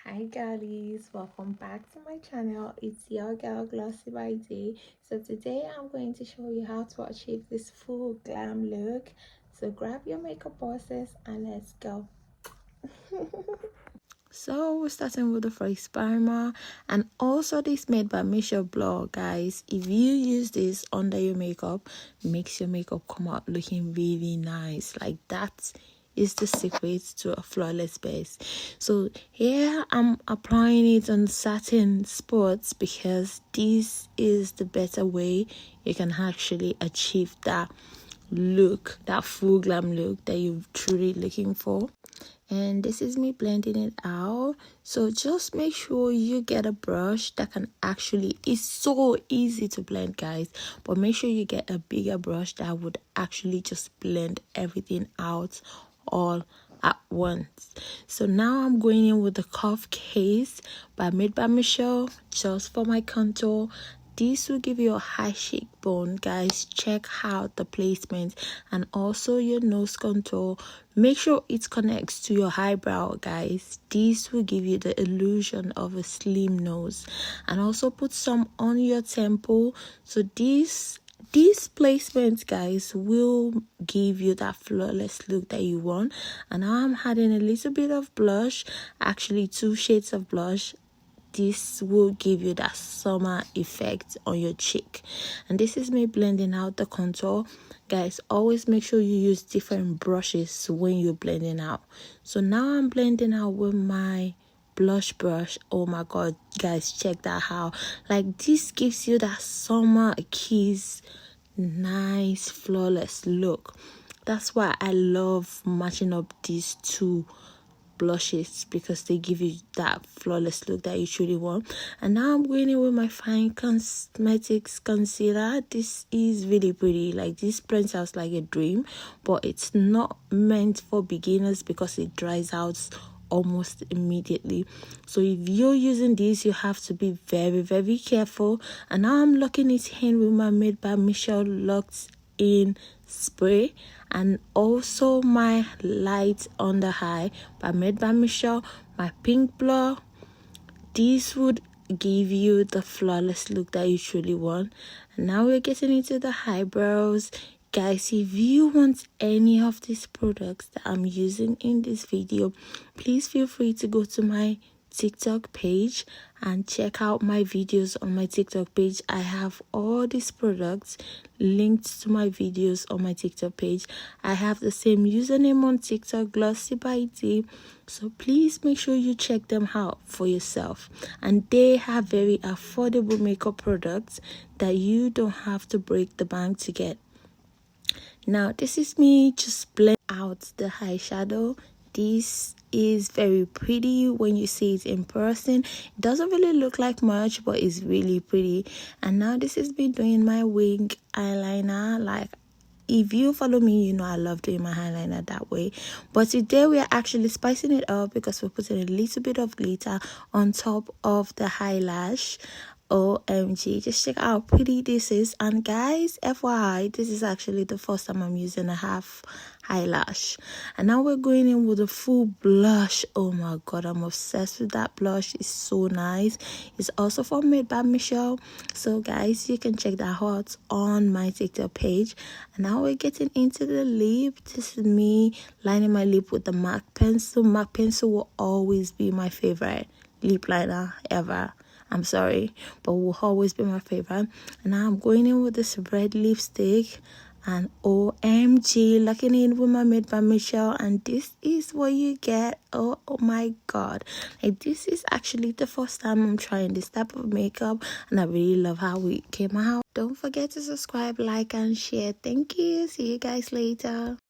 Hi girlies, welcome back to my channel. It's your girl Glossy by Day. So today I'm going to show you how to achieve this full glam look. So grab your makeup boxes and let's go. So we're starting with the face primer, and also this made by Michelle Blur, guys. If you use this under your makeup, makes your makeup come out looking really nice. Like that is the secret to a flawless base. So here I'm applying it on certain spots because this is the better way you can actually achieve that look, that full glam look that you're truly looking for. And this is me blending it out. So just make sure you get a brush that can actually, it's so easy to blend, guys, but make sure you get a bigger brush that would actually just blend everything out all at once. So now I'm going in with the Cuff Case made by Michelle, just for my contour. This will give you a high cheekbone, guys. Check out the placement and also your nose contour. Make sure it connects to your eyebrow, guys. This will give you the illusion of a slim nose. And also put some on your temple. So these placements, guys, will give you that flawless look that you want. And now I'm adding a little bit of blush, actually 2 shades of blush. This will give you that summer effect on your cheek. And this is me blending out the contour. Guys, always make sure you use different brushes when you're blending out. So now I'm blending out with my blush brush. Oh my god, guys, check that out. Like, this gives you that summer kiss, nice flawless look. That's why I love matching up these two blushes, because they give you that flawless look that you truly want. And now I'm going in with my Fine Cosmetics concealer. This is really pretty. Like, this blends out like a dream, but it's not meant for beginners because it dries out almost immediately. So if you're using this, you have to be very careful. And now I'm locking it in with my Made by Michelle Locked In spray, and also my Light Under Eye made by Michelle, my pink blur. This would give you the flawless look that you truly want. And now we're getting into the eyebrows. Guys, if you want any of these products that I'm using in this video, please feel free to go to my TikTok page and check out my videos on my TikTok page. I have all these products linked to my videos on my TikTok page. I have the same username on TikTok, Glossy by Day. So please make sure you check them out for yourself. And they have very affordable makeup products that you don't have to break the bank to get. Now this is me just blend out the eyeshadow. This is very pretty when you see it in person. It doesn't really look like much, but it's really pretty. And now this is me doing my wing eyeliner. Like, if you follow me, you know I love doing my eyeliner that way. But today we are actually spicing it up because we're putting a little bit of glitter on top of the eyelash. OMG, just check out how pretty this is. And guys, FYI, this is actually the first time I'm using a half eyelash. And now we're going in with a full blush. Oh my god, I'm obsessed with that blush. It's so nice. It's also from Made by Michelle. So guys, you can check that out on my TikTok page. And now we're getting into the lip. This is me lining my lip with the MAC pencil. MAC pencil will always be my favorite lip liner ever. I'm sorry, but will always be my favorite. And now I'm going in with this red lipstick, and OMG, locking in with my Made by Michelle. And this is what you get. Oh my god, like, this is actually the first time I'm trying this type of makeup, and I really love how it came out. Don't forget to subscribe, like, and share. Thank you. See you guys later.